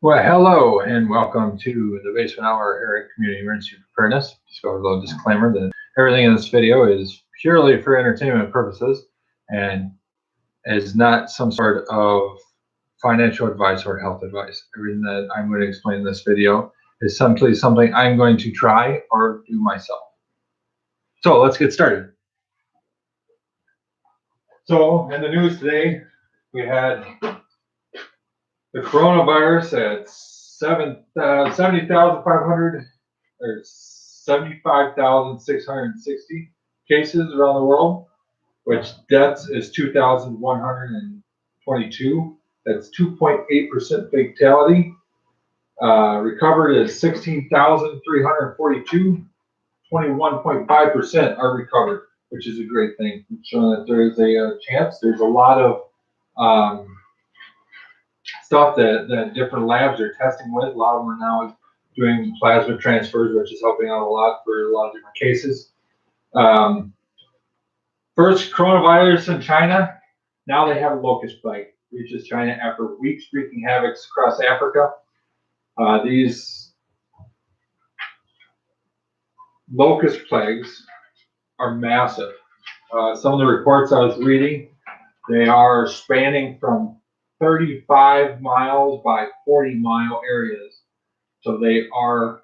Well, hello and welcome to the Basement Hour here at Community Emergency Preparedness. Just go over a little disclaimer that everything in this video is purely for entertainment purposes and is not some sort of financial advice or health advice. Everything that I'm going to explain in this video is simply something I'm going to try or do myself. So let's get started. So in the news today, we had the coronavirus at 70,500 or 75,660 cases around the world, which deaths is 2,122. That's 2.8% fatality. Recovered is 16,342. 21.5% are recovered, which is a great thing. It's showing that there is a chance. There's a lot of stuff that different labs are testing with. A lot of them are now doing plasma transfers, which is helping out a lot for a lot of different cases. First coronavirus in China. Now they have a locust plague. Reaches China after weeks wreaking havoc across Africa. These locust plagues are massive. Some of the reports I was reading, they are spanning from 35 miles by 40-mile areas. So they are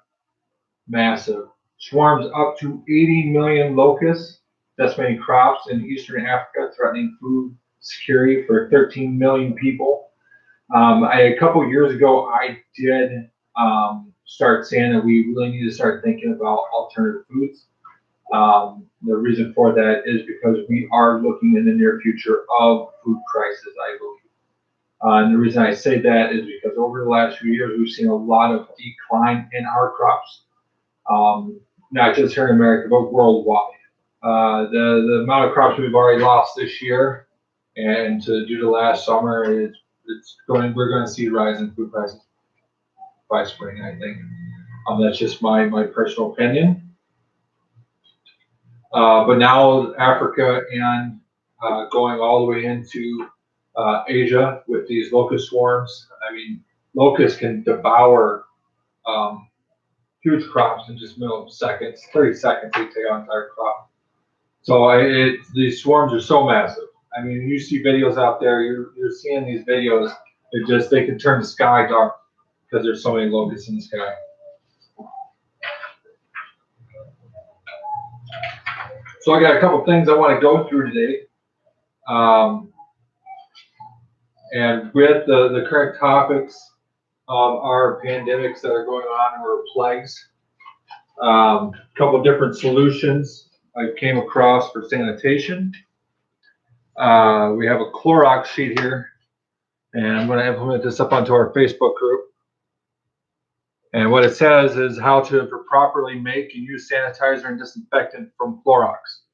massive. Swarms up to 80 million locusts, decimating crops in eastern Africa, threatening food security for 13 million people. A couple years ago, I did start saying that we really need to start thinking about alternative foods. The reason for that is because we are looking in the near future of food crisis, I believe. And the reason I say that is because over the last few years, we've seen a lot of decline in our crops, not just here in America, but worldwide. The amount of crops we've already lost this year, and due to last summer, we're going to see a rise in food prices by spring, I think. That's just my personal opinion. But now Africa and going all the way into Asia with these locust swarms. I mean, locusts can devour huge crops in just middle of seconds, 30 seconds, they take out an entire crop. So these swarms are so massive. I mean, you see videos out there, you're seeing these videos, they can turn the sky dark because there's so many locusts in the sky. So I got a couple things I want to go through today. And with the current topics of our pandemics that are going on or plagues, a couple different solutions I came across for sanitation. We have a Clorox sheet here, and I'm going to implement this up onto our Facebook group. And what it says is how to properly make and use sanitizer and disinfectant from Clorox.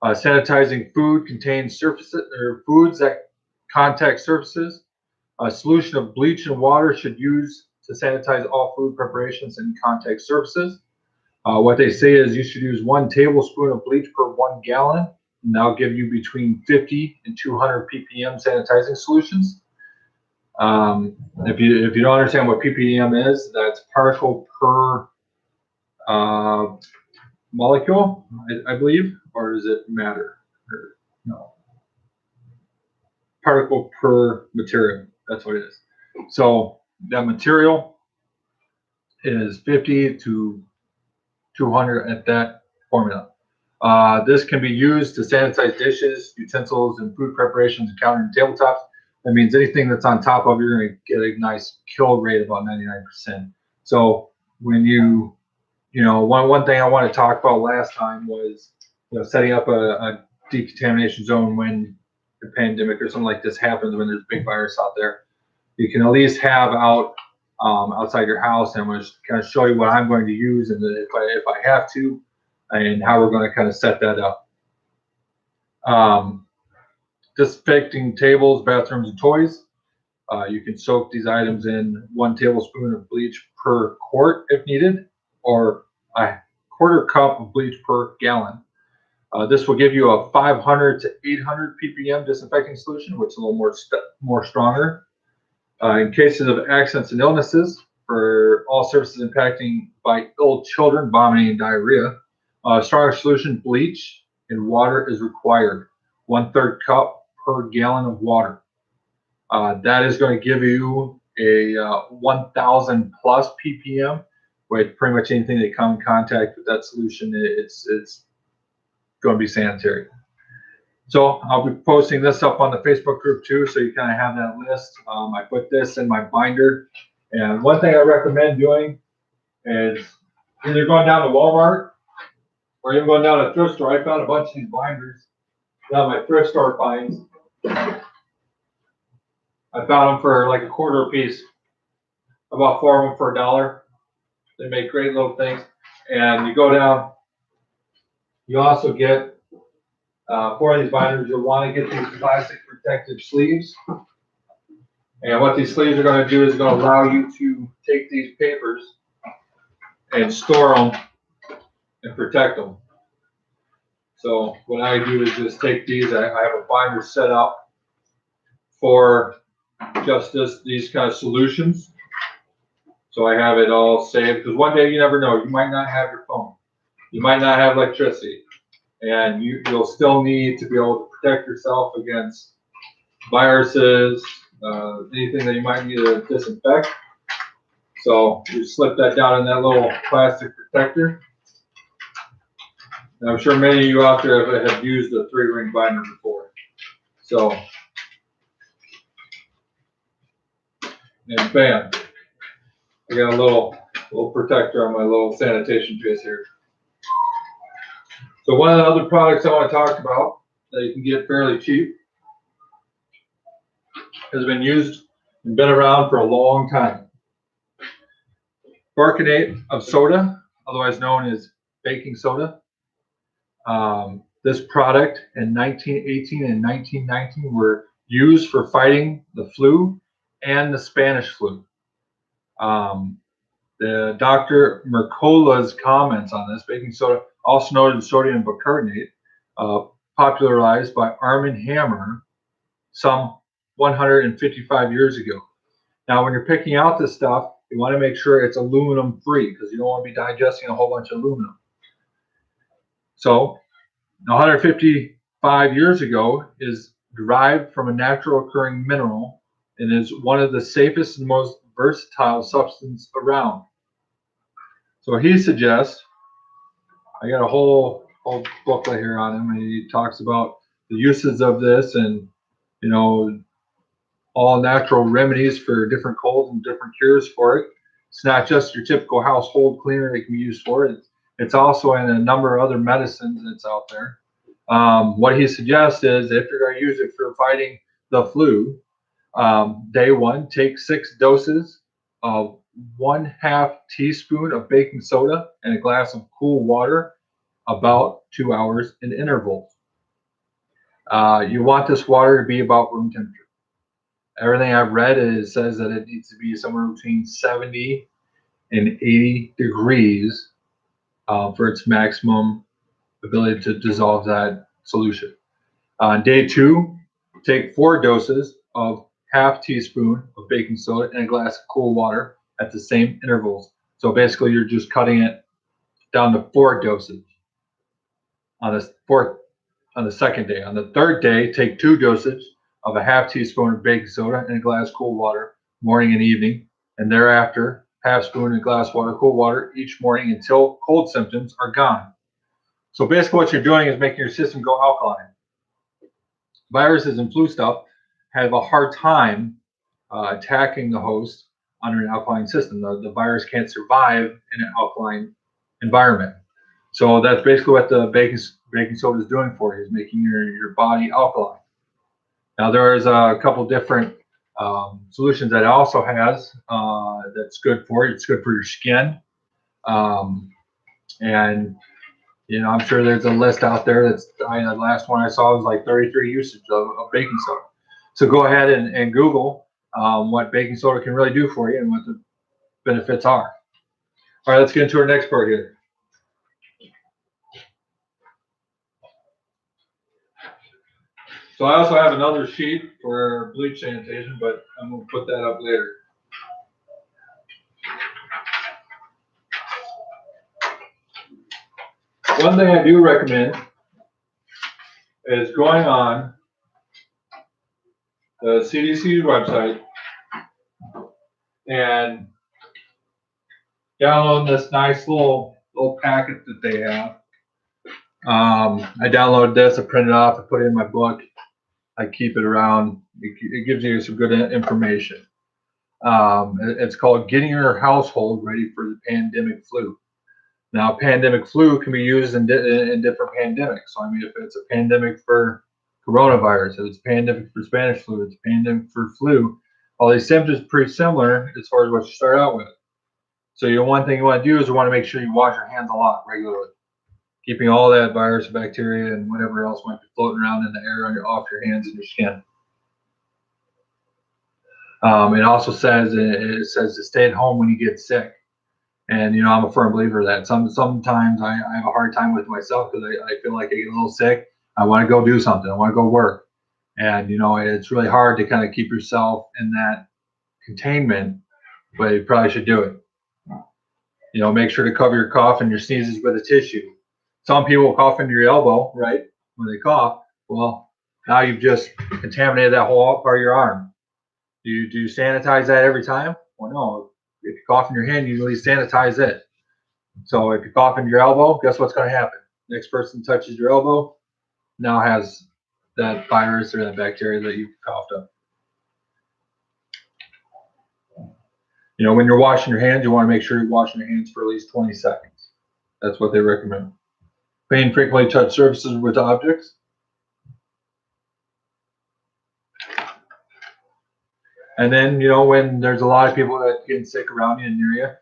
Sanitizing food contains surfaces or foods that contact surfaces. A solution of bleach and water should use to sanitize all food preparations and contact surfaces. What they say is you should use 1 tablespoon of bleach per 1 gallon, and that'll give you between 50 and 200 ppm sanitizing solutions. If you don't understand what ppm is, that's particle per molecule, I believe, or is it matter? Or, no, particle per material. That's what it is. So that material is 50 to 200 at that formula. This can be used to sanitize dishes, utensils, and food preparations, and counter and tabletops. That means anything that's on top of it, you're going to get a nice kill rate of about 99%. So when one thing I want to talk about last time was setting up a decontamination zone when a pandemic or something like this happens, when there's a big virus out there. You can at least have outside your house, and I'm going to kind of show you what I'm going to use, and if I have to, and how we're going to kind of set that up. Disinfecting tables, bathrooms, and toys. You can soak these items in 1 tablespoon of bleach per quart if needed, or a 1/4 cup of bleach per gallon. This will give you a 500 to 800 ppm disinfecting solution, which is a little more stronger. In cases of accidents and illnesses, for all surfaces impacting by ill children, vomiting, and diarrhea, stronger solution, bleach and water is required. 1/3 cup per gallon of water. That is going to give you a 1,000 plus ppm, with pretty much anything that come in contact with that solution, it's going to be sanitary. So I'll be posting this up on the Facebook group too, so you kind of have that list. I put this in my binder, and one thing I recommend doing is either going down to Walmart or even going down to a thrift store. I found a bunch of these binders down my thrift store finds. I found them for like $1/4 a piece. About 4 of them for $1. They make great little things. And you go down, you also get, for these binders, you'll want to get these plastic protective sleeves. And what these sleeves are going to do is going to allow you to take these papers and store them and protect them. So what I do is just take these, I have a binder set up for just these kind of solutions. So I have it all saved, because one day you never know, you might not have your phone, you might not have electricity, and you'll still need to be able to protect yourself against viruses, anything that you might need to disinfect. So you slip that down in that little plastic protector. And I'm sure many of you out there have used a 3-ring binder before. So, and bam, I got a little protector on my little sanitation trays here. So one of the other products I want to talk about that you can get fairly cheap has been used and been around for a long time. Bicarbonate of soda, otherwise known as baking soda. This product in 1918 and 1919 were used for fighting the flu and the Spanish flu. The Dr. Mercola's comments on this, baking soda, also known as sodium bicarbonate, popularized by Arm & Hammer some 155 years ago. Now, when you're picking out this stuff, you want to make sure it's aluminum free, because you don't want to be digesting a whole bunch of aluminum. So 155 years ago is derived from a natural occurring mineral and is one of the safest and most versatile substances around. So he suggests, I got a whole booklet here on him, and he talks about the uses of this, and all natural remedies for different colds and different cures for it. It's not just your typical household cleaner that can be used for it. It's also in a number of other medicines that's out there. What he suggests is, if you're going to use it for fighting the flu, day one, take 6 doses of 1/2 teaspoon of baking soda and a glass of cool water, about 2 hours in intervals. You want this water to be about room temperature. Everything I've read says that it needs to be somewhere between 70 and 80 degrees for its maximum ability to dissolve that solution. On day 2, take 4 doses of 1/2 teaspoon of baking soda and a glass of cool water at the same intervals. So basically, you're just cutting it down to 4 doses on the second day. On the third day, take 2 doses of 1/2 teaspoon of baking soda and a glass of cool water, morning and evening, and thereafter 1/2 spoon and a glass of water, cool water each morning until cold symptoms are gone. So basically, what you're doing is making your system go alkaline. Viruses and flu stuff have a hard time attacking the host under an alkaline system. The virus can't survive in an alkaline environment. So that's basically what the baking soda is doing for you, is making your body alkaline. Now, there's a couple different solutions that it also has that's good for you. It's good for your skin. And I'm sure there's a list out there the last one I saw was like 33 usage of baking soda. So go ahead and Google what baking soda can really do for you and what the benefits are. All right, let's get into our next part here. So I also have another sheet for bleach sanitation, but I'm gonna put that up later. One thing I do recommend is going on the CDC website and downloading this nice little packet that they have. I downloaded this, I printed it off, I put it in my book. I keep it around. It gives you some good information. It's called Getting Your Household Ready for the Pandemic Flu. Now, pandemic flu can be used in different pandemics. So, I mean, if it's a pandemic for coronavirus, if it's a pandemic for Spanish flu, it's a pandemic for flu, all these symptoms are pretty similar as far as what you start out with. So, one thing you want to do is you want to make sure you wash your hands a lot regularly, keeping all that virus, bacteria, and whatever else might be floating around in the air off your hands and your skin. It also says to stay at home when you get sick. And, I'm a firm believer of that. Sometimes I have a hard time with myself because I feel like I get a little sick. I want to go do something. I want to go work. And, it's really hard to kind of keep yourself in that containment, but you probably should do it. Make sure to cover your cough and your sneezes with a tissue. Some people cough into your elbow, right? When they cough. Well, now you've just contaminated that whole part of your arm. Do you sanitize that every time? Well, no. If you cough in your hand, you usually sanitize it. So if you cough in your elbow, guess what's going to happen? Next person touches your elbow, now has that virus or that bacteria that you coughed up. When you're washing your hands, you want to make sure you're washing your hands for at least 20 seconds. That's what they recommend. Clean frequently touch surfaces with objects. And then, when there's a lot of people that are getting sick around you and near you,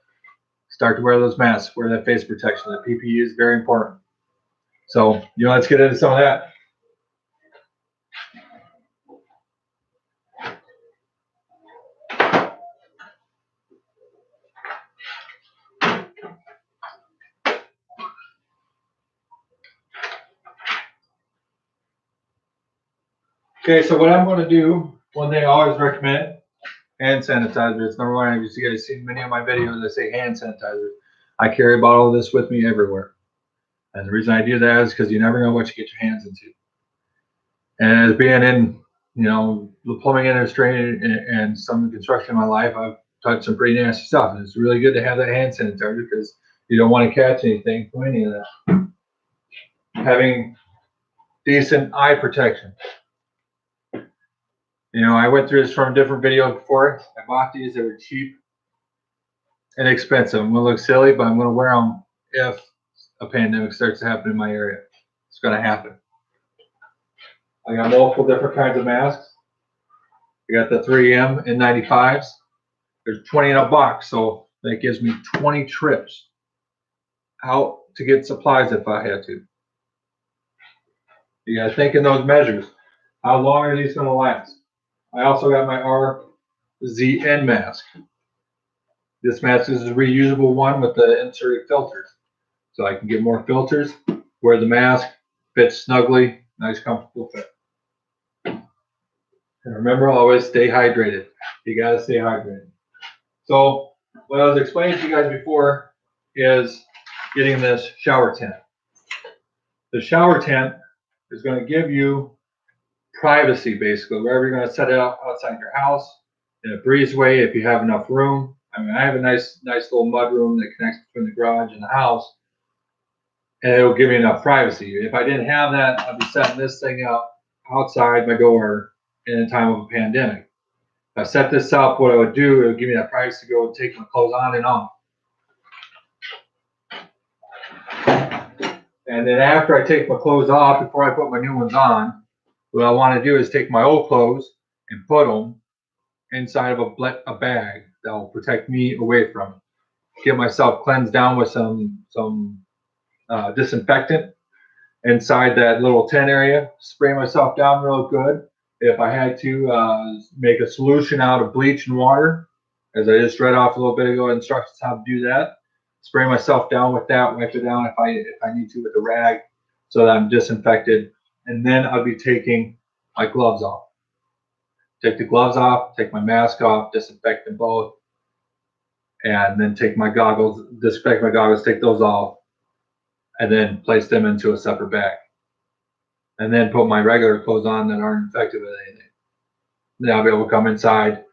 start to wear those masks, wear that face protection. That PPE is very important. So, let's get into some of that. Okay, so what I'm going to do, one thing I always recommend, hand sanitizer. It's number one. You guys see many of my videos, I say hand sanitizer. I carry a bottle of this with me everywhere. And the reason I do that is because you never know what you get your hands into. And as being in, the plumbing industry and some construction in my life, I've touched some pretty nasty stuff. And it's really good to have that hand sanitizer because you don't want to catch anything from any of that. Having decent eye protection. I went through this from different videos before. I bought these, they were cheap and expensive. I'm going to look silly, but I'm going to wear them if a pandemic starts to happen in my area. It's going to happen. I got multiple different kinds of masks. I got the 3M N95s. There's 20 in a box, so that gives me 20 trips out to get supplies if I had to. You got to think in those measures. How long are these going to last? I also got my RZN mask. This mask is a reusable one with the inserted filters. So I can get more filters, wear the mask, fits snugly, nice comfortable fit. And remember, always stay hydrated. You got to stay hydrated. So what I was explaining to you guys before is getting this shower tent. The shower tent is going to give you privacy, basically, wherever you're going to set it up outside your house, in a breezeway, if you have enough room. I mean, I have a nice little mud room that connects between the garage and the house, and it'll give me enough privacy. If I didn't have that, I'd be setting this thing up outside my door in a time of a pandemic. If I set this up, what I would do, it would give me that privacy to go and take my clothes on and off. And then after I take my clothes off, before I put my new ones on, what I want to do is take my old clothes and put them inside of a bag that will protect me away from it. Get myself cleansed down with some disinfectant inside that little tent area. Spray myself down real good. If I had to make a solution out of bleach and water, as I just read off a little bit ago, instructions how to do that. Spray myself down with that, wipe it down if I need to with a rag, so that I'm disinfected. And then I'll be taking my gloves off. Take the gloves off, take my mask off, disinfect them both, and then take my goggles, disinfect my goggles, take those off, and then place them into a separate bag. And then put my regular clothes on that aren't infected with anything. Then I'll be able to come inside.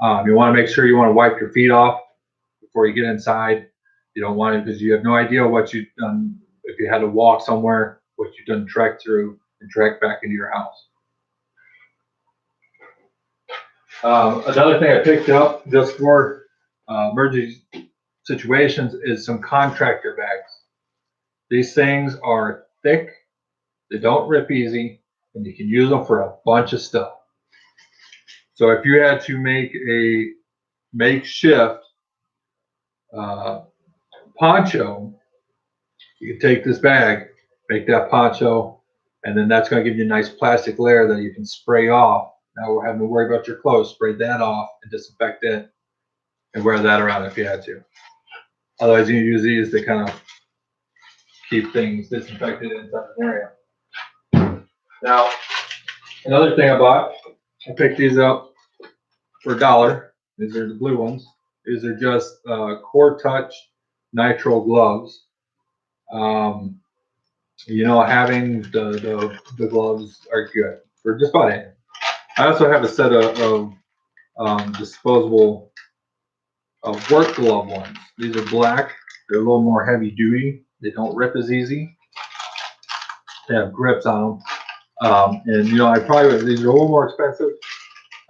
You want to make sure you want to wipe your feet off before you get inside. You don't want to, because you have no idea what you've done, if you had to walk somewhere, what you've done trek through and trek back into your house. Another thing I picked up just for emergency situations is some contractor bags. These things are thick, they don't rip easy, and you can use them for a bunch of stuff. So if you had to make a makeshift poncho, you can take this bag, make that poncho, and then that's going to give you a nice plastic layer that you can spray off. Now we're having to worry about your clothes. Spray that off and disinfect it and wear that around if you had to. Otherwise, you can use these to kind of keep things disinfected inside an area. Now, another thing I bought, I picked these up for $1. These are the blue ones. These are just Core Touch nitrile gloves. You know, having the gloves are good for just about anything. I also have a set of disposable work glove ones. These are black. They're a little more heavy duty. They don't rip as easy. They have grips on them. And you know, these are a little more expensive.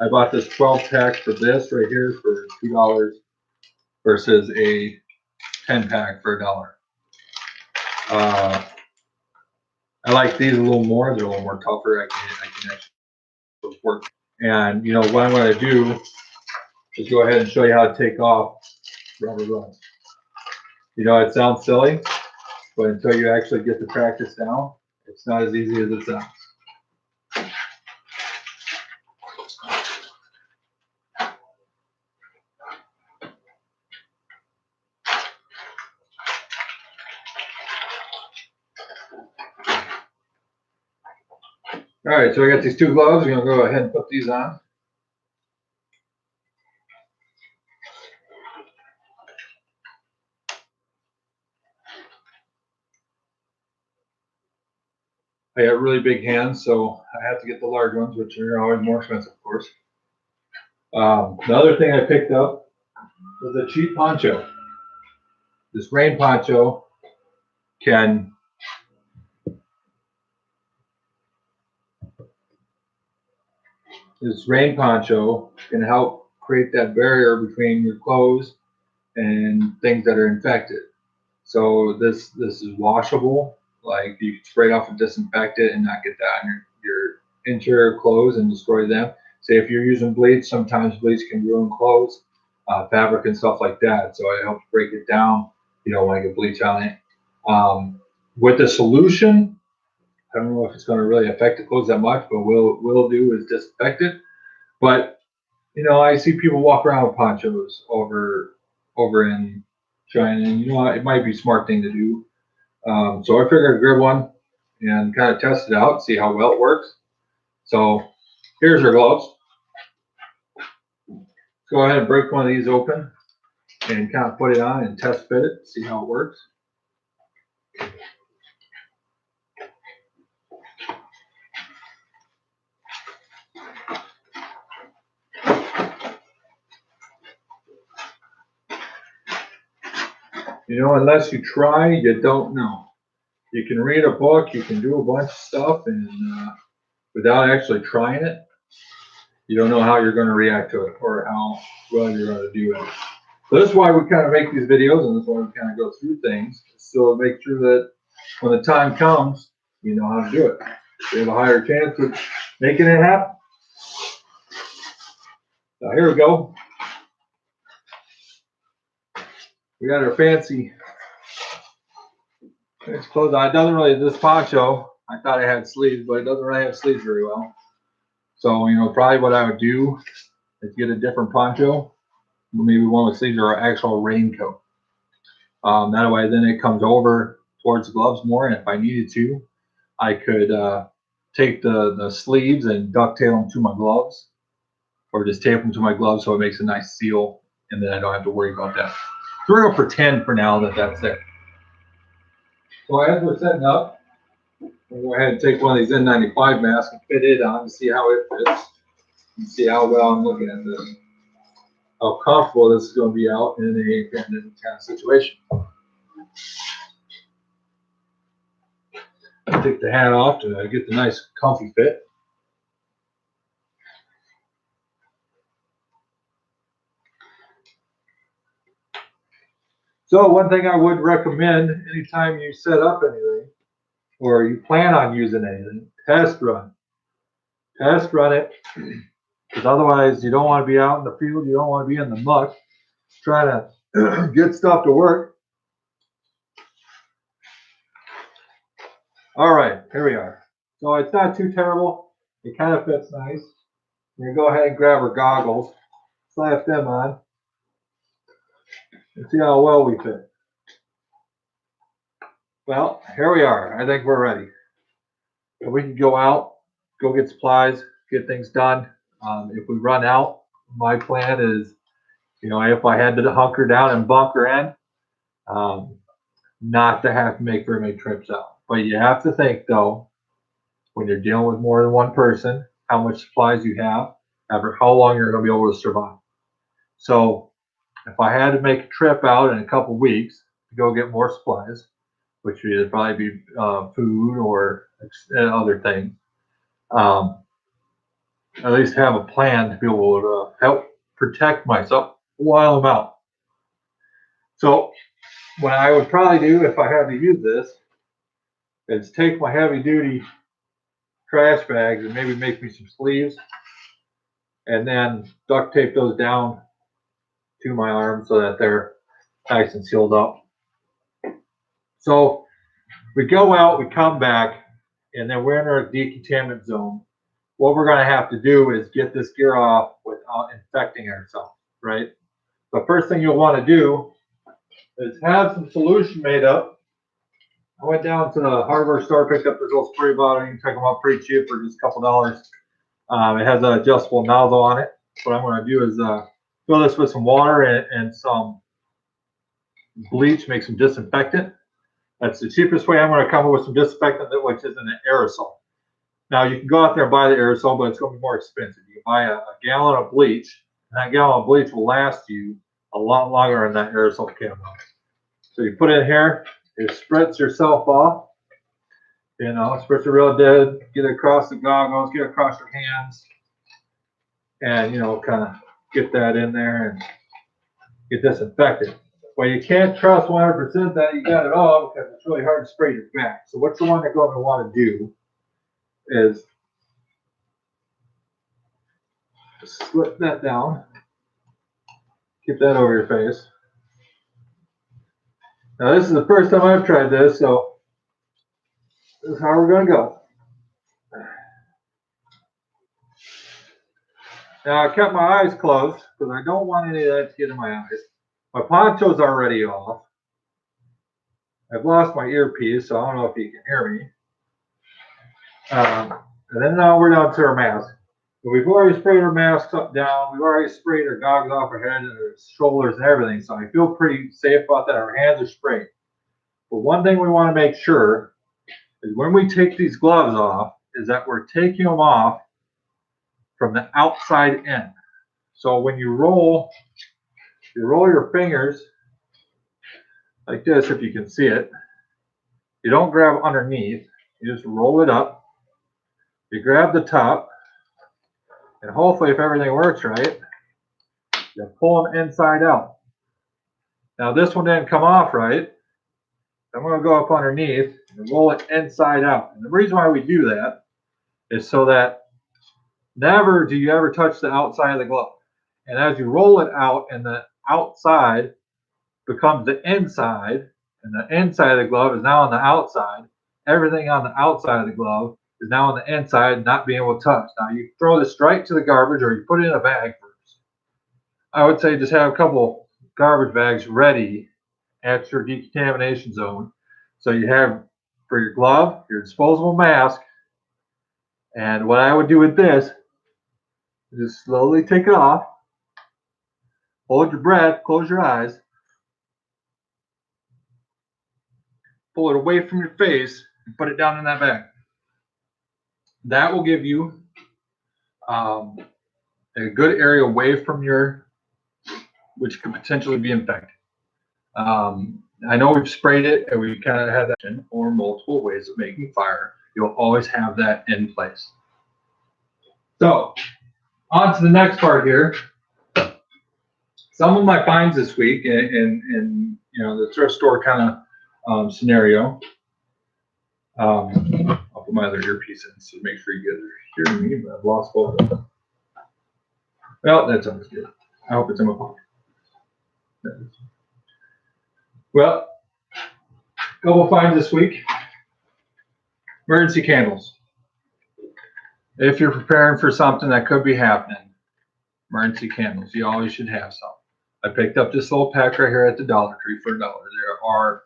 I bought this 12 pack for this right here for $2 versus a 10 pack for $1. I like these a little more. They're a little more tougher. I can actually work. And you know what I'm going to do is go ahead and show you how to take off rubber gloves. You know, it sounds silly, but until you actually get the practice down, it's not as easy as it sounds. All right, so I got these two gloves. We're going to go ahead and put these on. I have really big hands, so I have to get the large ones, which are always more expensive, of course. The other thing I picked up was a cheap poncho. This rain poncho can help create that barrier between your clothes and things that are infected. So this is washable. Like you can spray it off and disinfect it and not get that on your interior clothes and destroy them. Say if you're using bleach, sometimes bleach can ruin clothes, fabric and stuff like that. So it helps break it down. You don't want to get bleach on it. With the solution, I don't know if it's going to really affect the clothes that much, but what we'll do is disinfect it. But you know, I see people walk around with ponchos over in China, and you know, it might be a smart thing to do. So I figured I'd grab one and kind of test it out, see how well it works. So here's our gloves. Go ahead and break one of these open and kind of put it on and test fit it, see how it works. You know, unless you try, you don't know. You can read a book, you can do a bunch of stuff, and without actually trying it, you don't know how you're going to react to it or how well you're going to do it. So this is why we kind of make these videos, and this is why we kind of go through things, so to make sure that when the time comes, you know how to do it. You have a higher chance of making it happen. So here we go. We got our fancy clothes on. It doesn't really, this poncho, I thought it had sleeves, but it doesn't really have sleeves very well. So, you know, probably what I would do is get a different poncho, maybe one with sleeves or an actual raincoat. That way then it comes over towards the gloves more, and if I needed to, I could take the sleeves and ducktail them to my gloves, or just tape them to my gloves so it makes a nice seal, and then I don't have to worry about that. So we're going to pretend for now that that's it. So as we're setting up, we'll go ahead and take one of these N95 masks and fit it on to see how it fits, and see how well I'm looking at this, how comfortable this is going to be out in a kind of situation. I take the hat off to get the nice comfy fit. So one thing I would recommend anytime you set up anything or you plan on using anything, test run. Test run it, because otherwise you don't want to be out in the field, you don't want to be in the muck trying to get stuff to work. All right, here we are. So it's not too terrible. It kind of fits nice. We're going to go ahead and grab our goggles, slap them on, and see how well we fit. Well, here we are. I think we're ready. So we can go out, go get supplies, get things done. If we run out, my plan is, if I had to hunker down and bunker in, not to have to make very many trips out. But you have to think, though, when you're dealing with more than one person, how much supplies you have, ever how long you're going to be able to survive. So if I had to make a trip out in a couple weeks to go get more supplies, which would probably be food or other things, at least have a plan to be able to help protect myself while I'm out. So what I would probably do if I had to use this is take my heavy duty trash bags and maybe make me some sleeves and then duct tape those down to my arms so that they're nice and sealed up. So we go out, we come back, and then we're in our decontaminant zone. What we're going to have to do is get this gear off without infecting ourselves, right? The first thing you'll want to do is have some solution made up. I went down to the hardware store, picked up this little spray bottle. You can pick them up pretty cheap for just a couple dollars. It has an adjustable nozzle on it. What I'm going to do is fill this with some water and some bleach, make some disinfectant. That's the cheapest way. I'm going to come up with some disinfectant, which is an aerosol. Now, you can go out there and buy the aerosol, but it's going to be more expensive. You can buy a gallon of bleach, and that gallon of bleach will last you a lot longer than that aerosol can. So you put it in here, it spritz yourself off. Spritz it real dead, get it across the goggles, get it across your hands, and, kind of get that in there and get disinfected. Well, you can't trust 100% that you got it all because it's really hard to spray your back. So what you want to go and want to do is slip that down, keep that over your face. Now this is the first time I've tried this, so this is how we're going to go. Now I kept my eyes closed because I don't want any of that to get in my eyes. My poncho's already off. I've lost my earpiece, so I don't know if you can hear me. And then now we're down to our mask. We've already sprayed our masks up down. We've already sprayed our goggles off our head and our shoulders and everything. So I feel pretty safe about that. Our hands are sprayed. But one thing we want to make sure is when we take these gloves off is that we're taking them off from the outside in. So when you roll your fingers like this, if you can see it, you don't grab underneath. You just roll it up. You grab the top. And hopefully, if everything works right, you pull them inside out. Now, this one didn't come off right. I'm going to go up underneath and roll it inside out. And the reason why we do that is so that never do you ever touch the outside of the glove. And as you roll it out and the outside becomes the inside, and the inside of the glove is now on the outside, everything on the outside of the glove is now on the inside, not being able to touch. Now, you throw this straight to the garbage or you put it in a bag first. I would say just have a couple garbage bags ready at your decontamination zone. So you have for your glove, your disposable mask, And what I would do with this is just slowly take it off, hold your breath, close your eyes, pull it away from your face, and put it down in that bag. That will give you a good area away from which could potentially be infected. I know we've sprayed it and we kind of had that, or multiple ways of making fire. You'll always have that in place. So, on to the next part here. Some of my finds this week in the thrift store kind of scenario. I'll put my other earpiece in to make sure you guys are hearing me, but I've lost both of them. Well, that's always good. I hope it's in my pocket. Well, couple finds this week. Emergency candles. If you're preparing for something that could be happening, emergency candles, you always should have some. I picked up this little pack right here at the Dollar Tree for $1. There are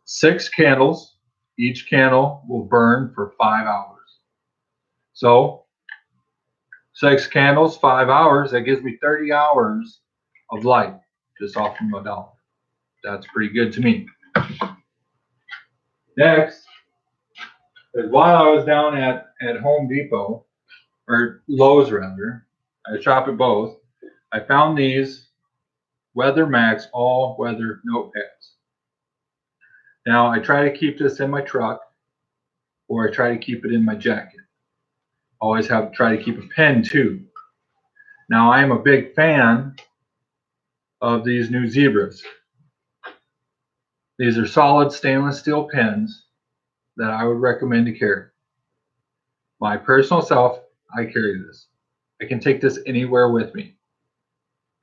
6 candles. Each candle will burn for 5 hours. So 6 candles, 5 hours, that gives me 30 hours of light just off from $1. That's pretty good to me. Next, while I was down at Home Depot, or Lowe's rather, I shop at both, I found these Weather Max all-weather notepads. Now, I try to keep this in my truck, or I try to keep it in my jacket. Always try to keep a pen too. Now, I am a big fan of these new Zebras. These are solid stainless steel pens that I would recommend to carry. My personal self, I carry this. I can take this anywhere with me.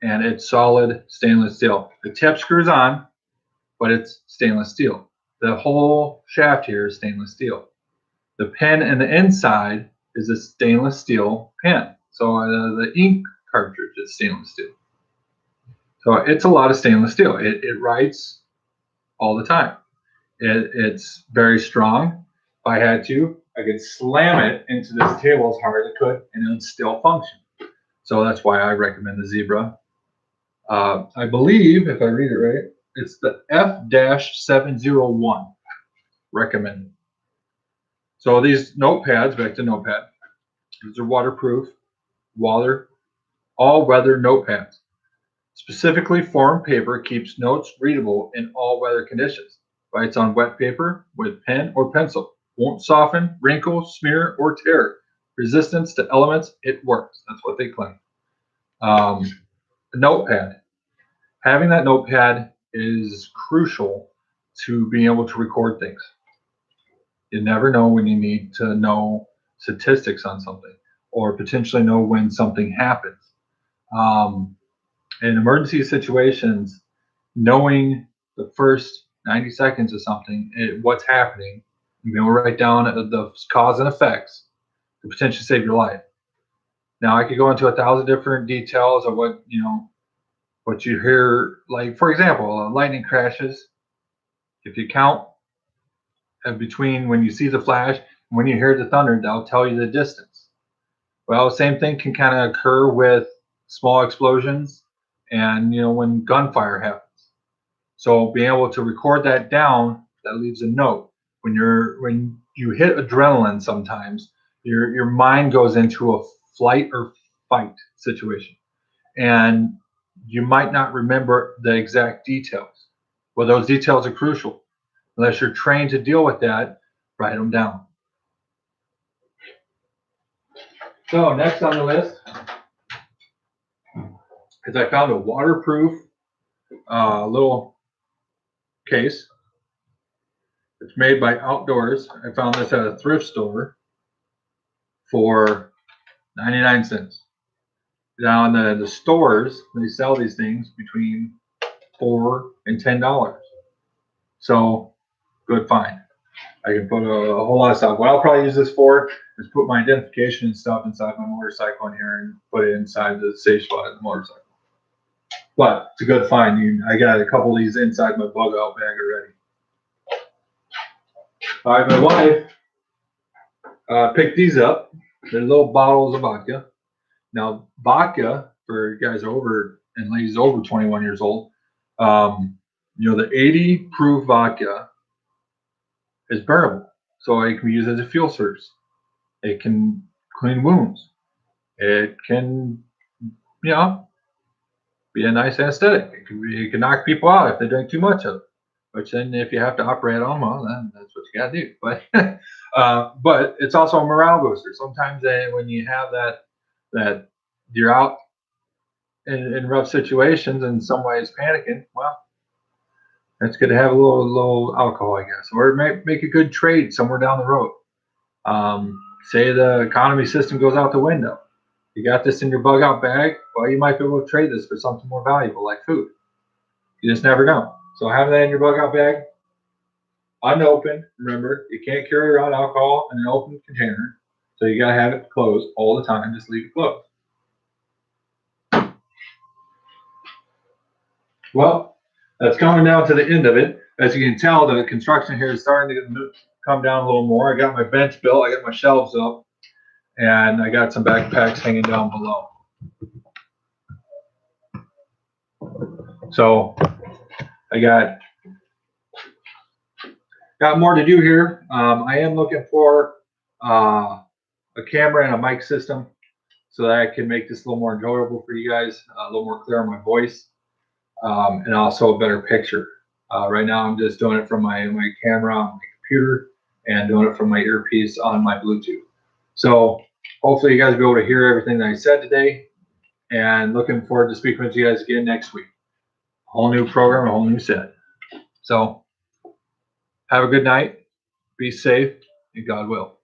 And it's solid stainless steel. The tip screws on, but it's stainless steel. The whole shaft here is stainless steel. The pen in the inside is a stainless steel pen. So the ink cartridge is stainless steel. So it's a lot of stainless steel. It writes all the time. It's very strong. If I had to, I could slam it into this table as hard as I could, and it would still function. So that's why I recommend the Zebra. I believe, if I read it right, it's the F-701 recommended. So these notepads, back to notepad, these are waterproof, all-weather notepads. Specifically formed paper keeps notes readable in all weather conditions. Writes on wet paper with pen or pencil. Won't soften, wrinkle, smear, or tear. Resistance to elements, it works. That's what they claim. The notepad. Having that notepad is crucial to being able to record things. You never know when you need to know statistics on something, or potentially know when something happens. In emergency situations, knowing the first 90 seconds of something, what's happening, you will write down the cause and effects to potentially save your life. Now, I could go into 1,000 different details of what you hear. Like, for example, lightning crashes. If you count between when you see the flash and when you hear the thunder, that'll tell you the distance. Well, same thing can kind of occur with small explosions and when gunfire happens. So being able to record that down, that leaves a note. When you hit adrenaline, sometimes your mind goes into a flight or fight situation, and you might not remember the exact details. Well, those details are crucial. Unless you're trained to deal with that, write them down. So next on the list is I found a waterproof little case. It's made by Outdoors. I found this at a thrift store for 99 cents. Now in the stores, they sell these things between $4 and $10. So good find. I can put a whole lot of stuff. What I'll probably use this for is put my identification and stuff inside my motorcycle in here and put it inside the safe spot of the motorcycle. But it's a good find. I got a couple of these inside my bug out bag already. All right, my wife picked these up. They're little bottles of vodka. Now, vodka for guys over and ladies over 21 years old, the 80 proof vodka is burnable. So it can be used as a fuel source. It can clean wounds. It can, you know, be a nice anesthetic. It can knock people out if they drink too much of it. Which then, if you have to operate on them, well, then that's what you got to do. But it's also a morale booster. Sometimes when you have that you're out in rough situations and in some ways panicking, well, it's good to have a little alcohol, I guess, or it make a good trade somewhere down the road. Say the economy system goes out the window. You got this in your bug out bag. Well, you might be able to trade this for something more valuable like food. You just never know. So having that in your bug out bag, unopened. Remember, you can't carry around alcohol in an open container, so you gotta have it closed all the time. Just leave it closed. Well, that's coming down to the end of it. As you can tell, the construction here is starting to come down a little more. I got my bench built. I got my shelves up, and I got some backpacks hanging down below. So I got more to do here. I am looking for a camera and a mic system so that I can make this a little more enjoyable for you guys, a little more clear on my voice, and also a better picture. Right now, I'm just doing it from my camera on my computer and doing it from my earpiece on my Bluetooth. So hopefully you guys will be able to hear everything that I said today, and looking forward to speaking with you guys again next week. A whole new program, a whole new set. So have a good night, be safe, and God will.